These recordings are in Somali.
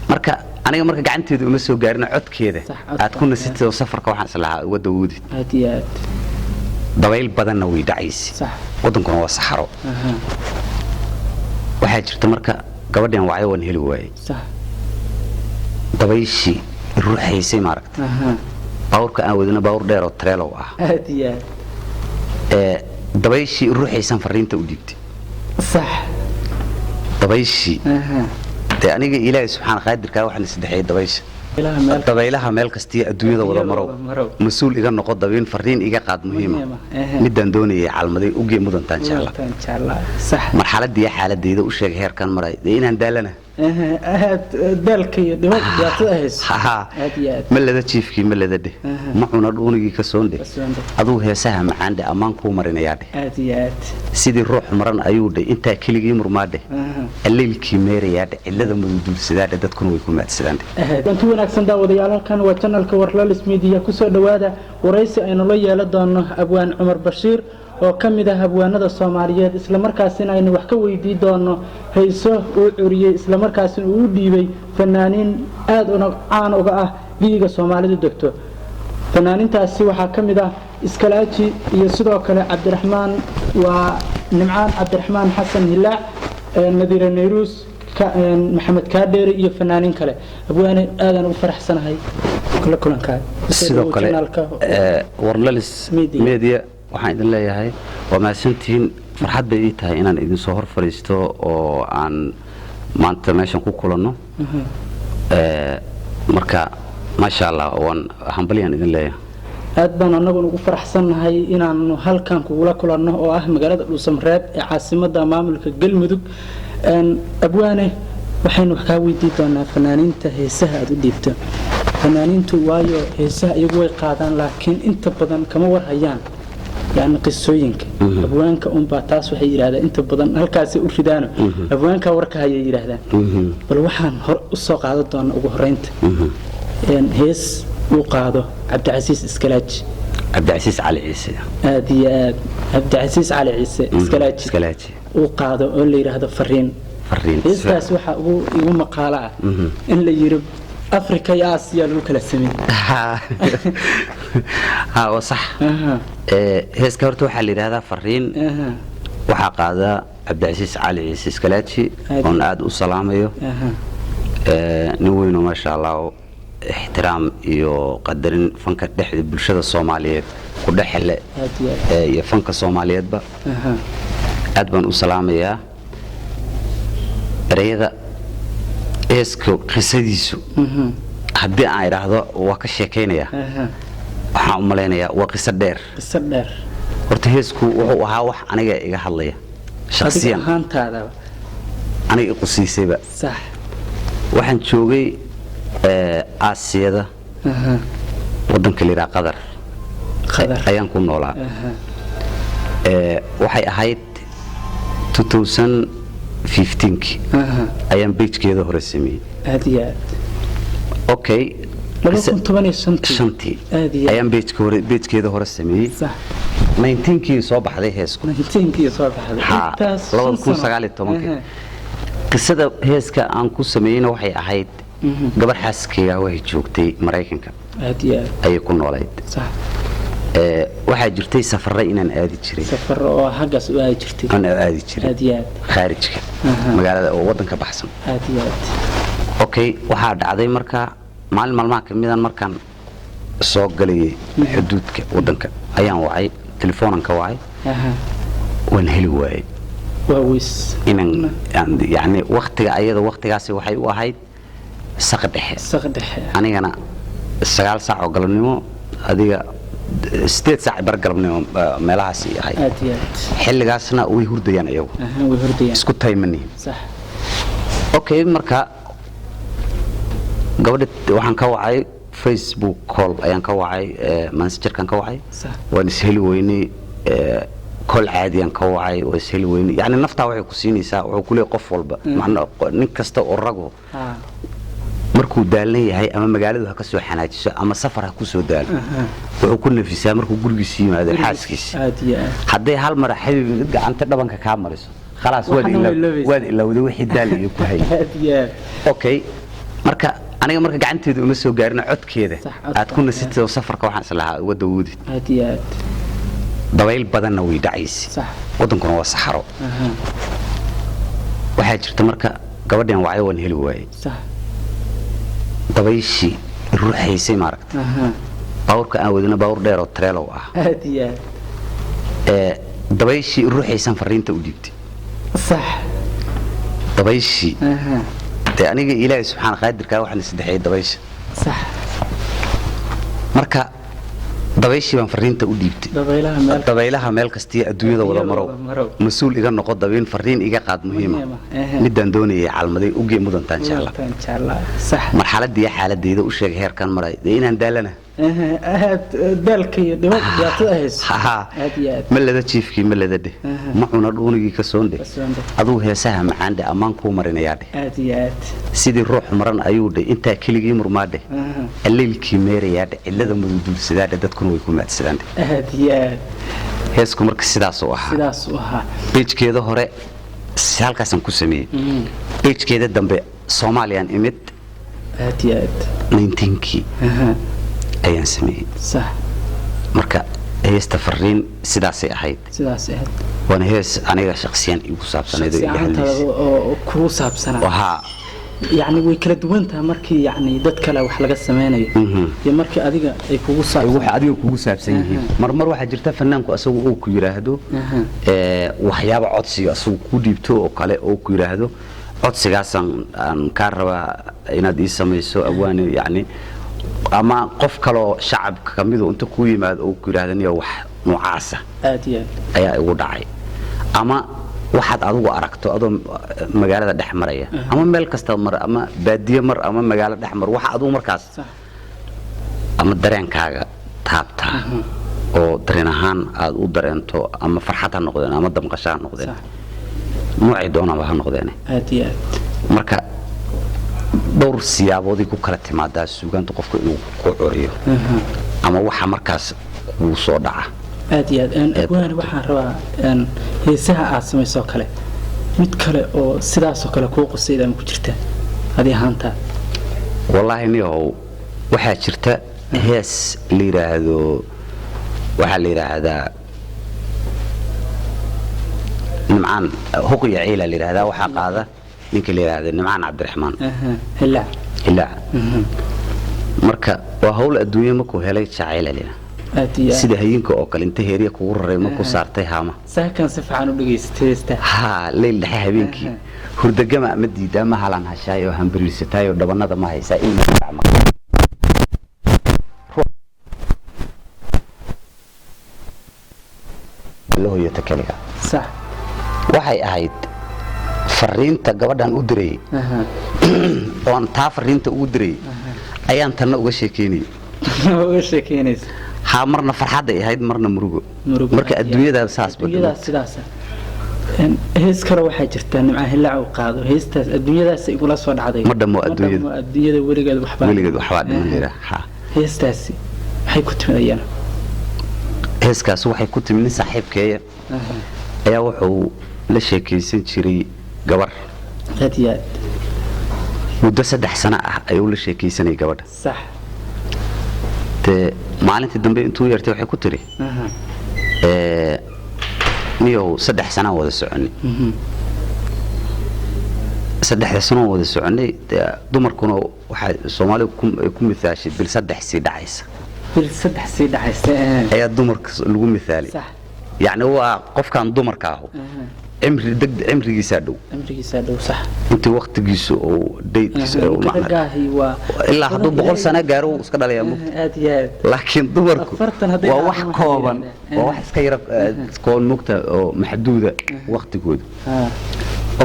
marka aniga marka gacanteedu uma soo gaarin codkeeda aad ku nasitay safarka waxaan islahaa wada woodid aad iyo aad dabayl badanna way dhacaysay صح wadankuna waa saxaro waxaa jirta marka gabadhan wacay waan heli waayay صح dabayshii ruuxaysay maaragtay baawrka aan wadana baawr dheer oo trailer ah aad iyo aad dabayshii ruuxaysan fariinta u dhiibtay صح dabayshii aniga ilaahay subxaana qaadirka waxaan saddexay dabaysha dabaylaha meel kasta adduunyada wada maro mas'uul iga noqo dabeen fariin iga qaad muhiim midaan doonayay calmaday u geey mudantaan inshallah صح marxaladii xaaladeeda u sheeg heerkan maray inaan daalana dalka iyo dhibaatada hayso aad iyo aad malada chiefkii malada dheh ma cuna dhuunigii ka soondhe aduu heesaha macaande amaan ku marinayaa dheh aad iyo aad sidii ruux maran ayuu dheh inta kiligii murmaadhe aleelkii meerayaa dheh cilada mudulsidaa dheh dadkuna way ku maadsadaan dheh dantu wanaagsan daawadayaalkan waa channelka Warlalis Media ku soo dhawaada waraysi aynu la yeelan doono Abwaan Cumar Bashiir oo kamid ah abwaanada Soomaaliyeed isla markaasina aynu wax ka weydiin doono hayso uu curiyay isla markaasina uu dhiibay fanaaniin aad u caan uga ah liiga Soomaalidu degto fanaanintaasi waxa kamid ah Iskalaaji iyo sidoo kale Cabdiraxmaan waa Nimcaan Cabdiraxmaan Xasan Hilaac Nadiir Neyrus maxamed Kaadheer iyo fanaanin kale abwaane aadan u faraxsanahay kula kulanka sidoo kale Warlalis Media waxaan idin leeyahay waa maasantiin farxad bay ii tahay inaan idin soo hor fariisto oo aan maanta meeshan ku kulanno marka ma sha Allah waan hambaliyaan idin leeyahay aad baan anagu ugu faraxsanahay inaan halkan kula kulanno oo ah magaalada Dhuusamareeb ee caasimadda maamulka Galmudug abwaane waxaynu wax ka weydiin doonaa fanaaniinta heesaha aad u dhiibto fanaaniintu waayo heesaha iyagu way qaadaan laakiin inta badan kama war hayaan يعني قصوينك أبوانك بaa taas waxay yiraahdaan inta badan halkaas u ridaano abwaanka warka hay yiraahdaan bal waxaan hor u soo qaado doona ugu horeynta hees uu qaado Cabdicasiis Iskalaaji Cabdicasiis Cali Ciise aad iyo aad Cabdicasiis Cali Ciise Iskalaaji uu qaado oo la yiraahdo fariin heestaas waxa ugu maqaala ah in la yiri أفريقيا يا آسيا لو كلا سمين ها وصح هيس كورتو حل هذا فرين وحق هذا عبد العزيز علي عيسى اسكالاتشي ونعاد السلاميو نوينو ما شاء الله احترام يو قدرين فنك دحد بالشده الصوماليات ودحله يا فنك الصوماليات با ادبن السلاميا ريدا اسكو قصديسو hadii aan iraahdo waa ka sheekeynaya waxaan u maleynayaa waa qisad dheer horta heesku wuxuu ahaa wax aniga iga hadlaya shakhsiyan ahaantaada aniga qusiisayba sax waxaan joogay Aasiyada wadanka liira Qatar ayaan ku noolaa waxay ahayd 2015 ayaan beejkeeda hore sameeyay aad iyo aad okay shantii ayaan beejkeeda hore sameeyay صح 19kii soo baxday heesku 19kii soo baxday intaas 2019 qisada heeska aan ku sameeyay waxay ahayd gabar xaaskeyga way joogtay Mareykanka aad iyo aad ay ku noolayd صح waxaa jirtay safarro inaan aadi jiray safar oo xaggaas u aadi jirtay aan aadi jiray aad iyo aad khaarijka magaalada oo wadanka baxsan aad iyo aad okay waxa dhacday marka maalmaha kamidaan markaan soo galay xuduudka wadanka ayaan wacay telefoonanka wacay waan heli waayay waawis inaan yani waqtigaasi waxay u ahayd saqdhexe anigana 9 saac oo galabnimo adiga 8 saac bar galabnimo meelahaas yahay aad iyo aad xilligaasna way hurdayaan iyagu way hurdayaan isku taymani sax okay marka gabadha waxaan ka wacay Facebook call ayaan ka wacay messengerkan ka wacay waan isheli weynay call caadi aan ka wacay waa isheli weynay yani nafta waxay ku siinaysaa wuxuu ku leeyahay qof walba macna nin kasta oo rago markuu daalan yahay ama magaaladu ha ka soo xanaajiso ama safar ha ku soo daalo wuxuu ku nafisaa markuu gurigiisa yimaado xaaskiisa haday hal mar xabiib gacanta dhabanka ka mariso خلاص واد إلا وذي وحيد دالي يكوهي okay marka aniga marka gacanteedu uma soo gaarin codkeeda aad ku nasitay safarka waxaan islahaa wada woodid aad iyo aad dabayl badanna way dhacaysay صح wadankuna waa saxaro waxaa jirta marka gabadhan wacay waan heli waayay صح dabayshii ruuxaysay maaragtay baawrka aan wadina baawr dheer oo trailer ah aad iyo aad dabayshii ruuxaysan fariinta u dhiibtay صح dabayshii aniga ilaahay subxaana qaadirka waxaan saddexay dabaysha صح marka dabayshii baan fariinta u dhiibtay dabaylaha meel kasta adduunyada wada maro mas'uul iga noqo dabayn fariin iga qaad muhiima midaan doonayay calmaday u geey mudantaan inshallah صح marxaladii xaaladeeda u sheegay heerkan maray inaan daalana aad daalka iyo dhibaatada hayso aad iyo aad malada jiifkii malada dheh ma cuna dhuunigii ka soondhe aduu heesaha macaande ammaan ku marinayaa dheh aad iyo aad sidii ruux maran ayuu dheh inta kiligii murmaadhe alleelkii meerayaa dheh cidlada mudulsidaa dheh dadkuna way ku maadsadaan dheh aad iyo aad heesku marka sidaas u ahaa page-keeda hore halkaasaan ku sameeyey page-keeda dambe Soomaaliyaan imid aad iyo aad 19kii ayaan sameeyey صح marka heesta fariin sidaasay ahayd waana hees aniga shakhsiyan igu saabsanayd oo ku saabsanaa waxa يعني way kala duwan tahay markii yani dad kale wax laga sameeyo iyo markii adiga ay kugu saabsan yihiin mar waxa jirta fanaanku asagu uu ku yiraahdo waxyaabo codsiga asagu ku dhiibto oo kale oo ku yiraahdo codsigaasan aan ka rabaa inaad ii sameeyso awaan yani ama qof kale oo shacabka kamid oo inta ku yimaado oo ku yiraahdaniyo wax noocaasa aad iyo ayaa ugu dhacay ama waxaad adigu aragto adoo magaalada dhex maraya ama meel kasta mar ama baadiye mar ama magaalo dhex mar waxa adigu markaas ama dareenkaaga taabta oo dareen ahaan aad u dareento ama farxad ha noqdeen ama damqasho ha noqdeen noocay doonaba ha noqdeen aad iyo aad marka dhowr siyaabood ku kala timaadaa suugaanta qofka inuu ku curiyo ama waxa markaas uu soo dhaca aad iyo aad waxaan rabaa heesaha aad samayso kale mid kale oo sidaas oo kale ku qosayda ma ku jirta adii ahaanta wallahi niyow waxaa jirta hees la yiraahdo waxa la yiraahdaa nimcaan huqiya ciila la yiraahdaa waxa qaada ninka la yiraahdo nimcaan Cabdiraxmaan hilla marka waa hawl adduunyo ma ku helay jacayl leh sida hayinka oo kale inta heeriya kugu raray ma ku saartay haama saakan si fiican u dhageystay leel dhaxay habeenkii hurdagama ma diidaa ma halan hashaayo hambiriisatayo dhabanada ma haysaa in ma loo yeeto kaliya sax waxay ahayd fariinta gabadhan u diray oo taa fariinta u diray ayaan tan uga sheekeynay ha marna farxad ay ahayd marna murugo marka adduunyada saas badalay sidaas hees kale waxa jirta nimca hilaac uu qaado heestaas adduunyadaas ay kula soo dhacday madamo adduunyada weligeed waxba dhimanayra ha heestaas waxay ku timaadayaan heeskaas waxay ku timid saaxiibkeeya ayaa wuxuu la sheekaysan jiray gabar hadiyaad muddo 3 sano ah ayuu la sheekaysanay gabadha sax maalintii dambe intuu yartay waxay ku tiri niyow 3 sano wada soconay 3 sano wada soconay dumarkuna waxa Soomaalidu ku midaashay bil 3 sii dhacaysa ayaa dumarka lagu midaali sax يعني هو قف كان دمر كاهو عمري دو صح انت وقت جيسو او ديت جيسو الا حدو بقول سنه غارو اسك دليا لكن دمركو waa wax kooban waa wax iska yar koon mugta oo maxduuda waqtigood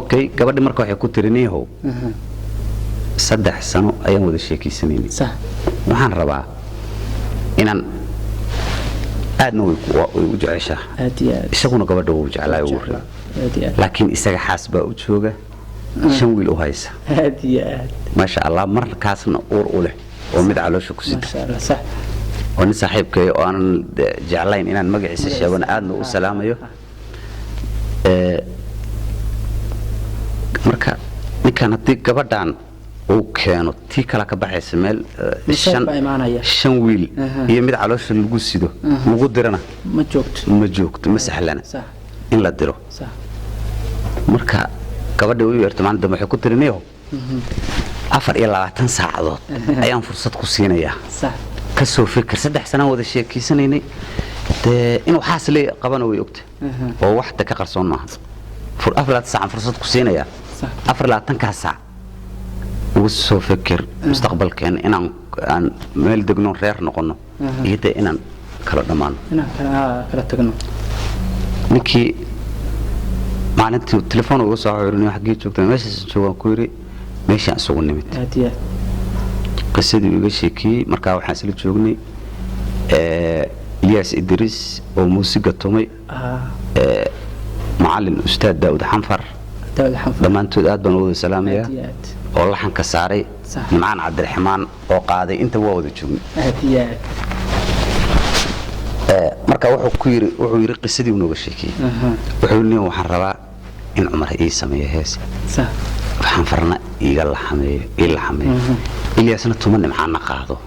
okay gabadhi marka waxay ku tirinayo 3 sano ayaan wada sheekaysanayni sax waxaan rabaa inaan aadna way u jeceshaa isaguna gabadha uu jeclaa uu raa laakiin isaga xaas baa u jooga 5 wiil u haysa ma sha Allah markaasna uur u leh oo mid caloosha ku sita sax oo nin saaxiibkay oo aan jeclayn inaan magaciisa sheegano aadna u salaamayo marka ninkan hadii gabadhan uu keeno tii kala ka baxaysa meel shan wiil iyo mid caloosha lagu sido lagu dirana ma joogto ma sahlana in la diro marka gabadha uu yeerto maanta waxay ku tirinayo 24 saacadood ayaan fursad ku siinayaa ka soo fikir 3 sano wada sheekaysanayna inuu xaasle qabana way ogtay oo waxta ka qarsoon maaha 24 saac fursad ku siinayaa 24 saac ugu soo fikir mustaqbalkeen inaan meel degno reer noqono iyada inaan kala dhamaano kala tagno ninkii maalintii telefoon uga soo xiriirnay xagee joogtay meeshaas joogan ku yiri meeshaan isugu nimid qisadii uga sheekiyay markaa waxaan isla joognay Ilyas Idris oo muusiga tumay macallin ustaad Daawud Xanfar dhammaantood aad baan wada salaamayaa oo laxan ka saaray Nimcaan Cabdiraxmaan oo qaaday inta waa wada joognay marka wuxuu yiri qisadii nooga sheekiyay wuxuu leeyahay waxaan rabaa in Umar ay sameeyo hees waxaan farna iga la xameeyo Ilyasna tuma Nimcaan qaado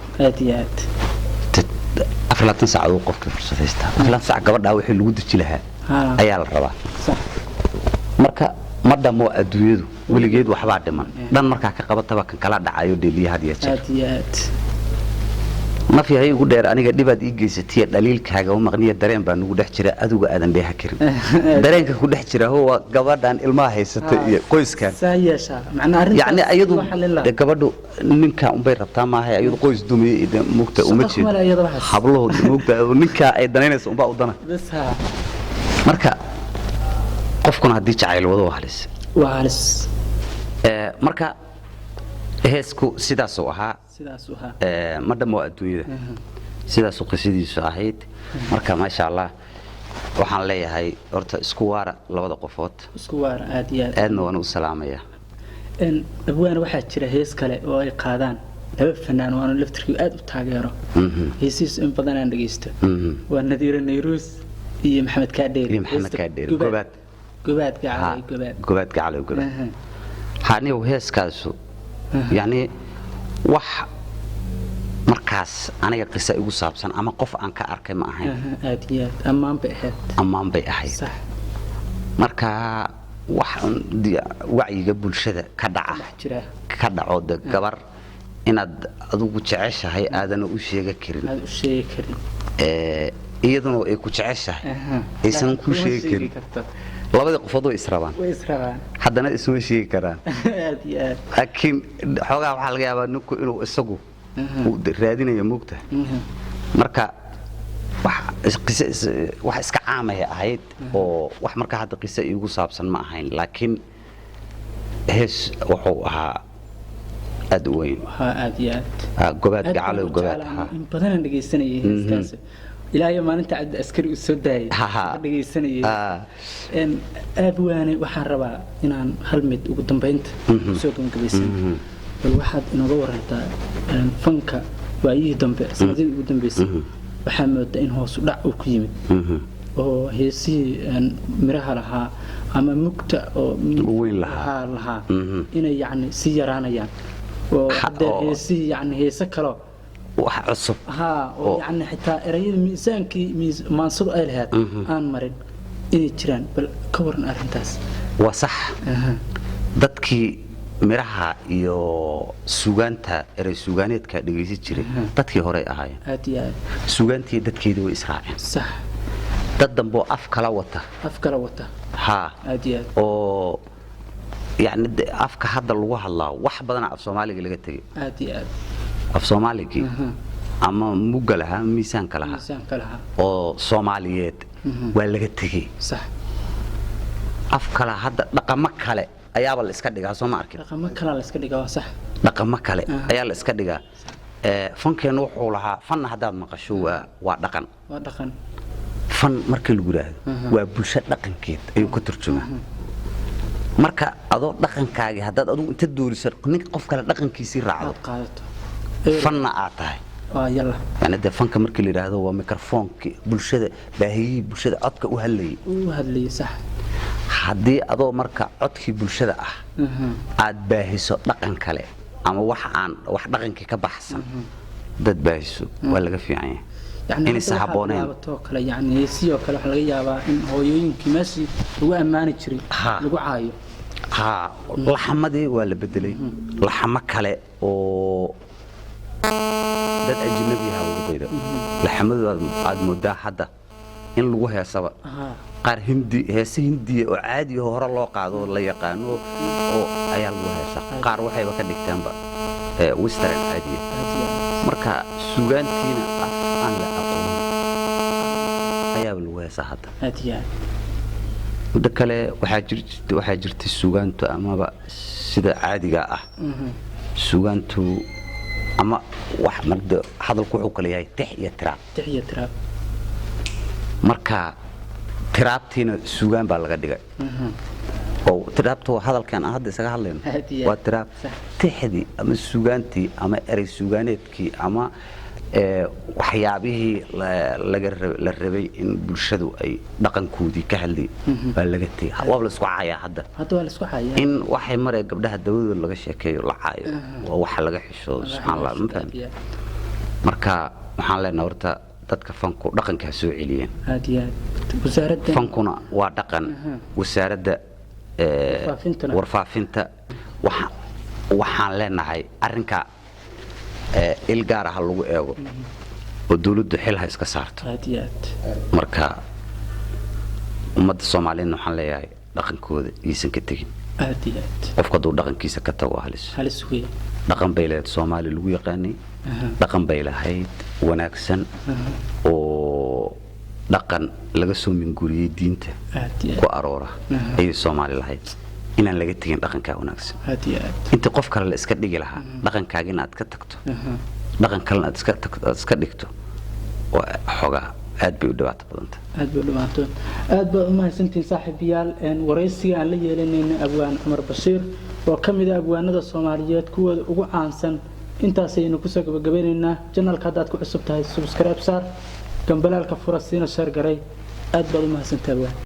aflaatan saacadood qofkii fursad haysta aflaatan saac gabadha wixii lagu daji lahaa ayaa la rabaa marka madamo adduunyadu waligeed waxba dhiman dhan marka ka qabataba kan kala dhacayo deeliya hadiya ma fi hay ugu dheer aniga dibaad ii geysatay dhaliilkaaga oo maqniya dareen baan ugu dhex jira aduga aadan dheeha karin dareenka ku dhex jira oo gabadhan ilmaha haysata iyo qoyskan yani ayadu gabadhu ninka un bay rabtaa maahay ayadu qoys dumiyay mugta uma jeedo hablo mugta ninka ay danaynayso un baa u dana marka qofkuna hadii jacayl wado halis marka heesku sidaas oo ahaa madamo adduunyada sidaas oo qisidiisu ahayd marka ma sha Allah waxaan leeyahay horta isku waara labada qofood aadna waan u salaamaya abwaan waxa jira hees kale oo ay qaadaan laba fanaan oo aan laftirkii aad u taageero heesiis in badan aan dhageysto waa Nadiir Nayrus iyo Maxamed Kaadheer gobaad gacalay hani heeskaasu yani wax markaas aniga qisa igu saabsan ama qof aan ka arkay ma ahayn ammaan bay ahayd sax marka wax wacyiga bulshada ka dhaco gabar inaad adigu jeceshahay aadan u sheegi karin iyaduna ay ku jeceshahay aysan ku sheegi karin labada qofood way israbaan haddana isma sheegi karaan laakiin xogaa waxa laga yaabaa ninku inuu isagu raadinayo mugta marka wax iska caamaya ahayd oo wax marka hadda qisa igu saabsan ma ahayn laakiin hees wuxuu ahaa aad weyn gobaad gacalo gobaad in badan dhageysanayay heeskaas ilaahay maalinta cad askari u soo daayay dhageysanayay abwaane waxaan rabaa inaan hal mid ugu dambeynta soo gabagabeysan bal waxaad inooga warantaa fanka waayihii dambe sanadii ugu dambeysay waxaa moodaa in hoos u dhac uu ku yimid oo heesii miraha lahaa ama mugta oo weyn lahaa inay yani si yaraanayaan oo hadda heesii yani heesa kale wax cusub oo yani xitaa erayada miisaankii maansadu ay lahayd aan marin inay jiraan bal ka waran arrintaas waa sax dadkii miraha iyo suugaanta eray suugaaneedka dhageysan jiray dadkii hore ahaayeen aad iyo aad suugaantii dadkeedii way israaceen sax dad dambo af kala wata aad iyo aad oo يعني أفكار هذا اللغة الله واحد بدنا أف سومالي اللي قلت أدي أف سومالي كي أما مقلها ميسان كلها أو سوماليات ولا قلت كي صح أفكار هذا رقم مكالة أيام الإسكندرية سومالك رقم مكالة الإسكندرية صح رقم مكالة أيام الإسكندرية فنك نوح ولها فن هذا مقشوة ودقن فن مركل جراه وبلشة دقن كيد أيو كتر جمع marka adoo dhaqankaaga hadad adu inta dooriso nin qof kale dhaqankiisa raacdo fanna aatahay yalla yani fanka markii la yiraahdo waa microphone bulshada baahiyi bulshada codka u hadlay sax hadii adoo marka codkii bulshada ah aad baahiso dhaqan kale ama wax dhaqankii ka baxsan dad baahiso waa laga fiican yahay يعني إن السحابونين يعني سيو كلا حلقة يابا إن هو يمكن ماشي هو أمانة شري لقوا عايو ها لحمدي ولا بدلي لحمة كله أو dad ajnabi ah ugu daydo laxamadu aad moodaa hadda in lagu heesaba qaar hindi oo caadi hore loo qaado la yaqaano oo ayaa lagu heesa qaar waxayba ka dhigtaanba western caadi marka suugaantiina aan la aqoon ayaa lagu heesa hadda kale waxaa jirtay suugaantu amaba sida caadiga ah suugaantu ama wax marda hadalku wuxuu kale yahay tix iyo tiraab marka tiraabtiina suugaan baa laga dhigay oo tiraabtu hadalkan aan hadda isaga hadlayno waa tiraab tixdi ama suugaantii ama eray suugaaneedkii ama waxyaabihii la rabay in bulshadu ay dhaqankoodii ka hadlay baa laga tagay waa la isku caayaa hadda waa la isku caayaa in waxay maray gabdhaha dawladda laga sheekeeyo la caayo waa wax laga xishoodo subxaanallah ma fahmi marka waxaan leenahay horta dadka fanku dhaqanka soo celiyeen wasaaradda fankuna waa dhaqan wasaaradda warfaafinta waxaan leenahay arrinka ilgaar ah lagu eego oo dawladdu xil ha iska saarto marka ummadda Soomaaliyeed waxaan leeyahay dhaqankooda iisan ka tagin qofka duu dhaqankiisa ka tago halis weey dhaqan bay leedahay Soomaali lagu yaqaanay dhaqan bay lahayd wanaagsan oo dhaqan laga soo minguriyay diinta ku aroora ay Soomaali lahayd inaan laga tagin dhaqanka wanaagsan inta qof kale la iska dhigi lahaa dhaqankaaga inaad ka tagto dhaqan kale aad iska dhigto waa xogaa aad bay u dhibaato badanta aad baa u mahadsantiin saaxiibayaal waraysiga aan la yeelanayna abwaan Cumar Bashiir oo kamid ah abwaanada Soomaaliyeed kuwa ugu caansan intaas aynu ku soo gabagabeynaa channelka hadda ku cusub tahay subscribe saar gambalaalka furasiina share garay aad baa u mahadsantahay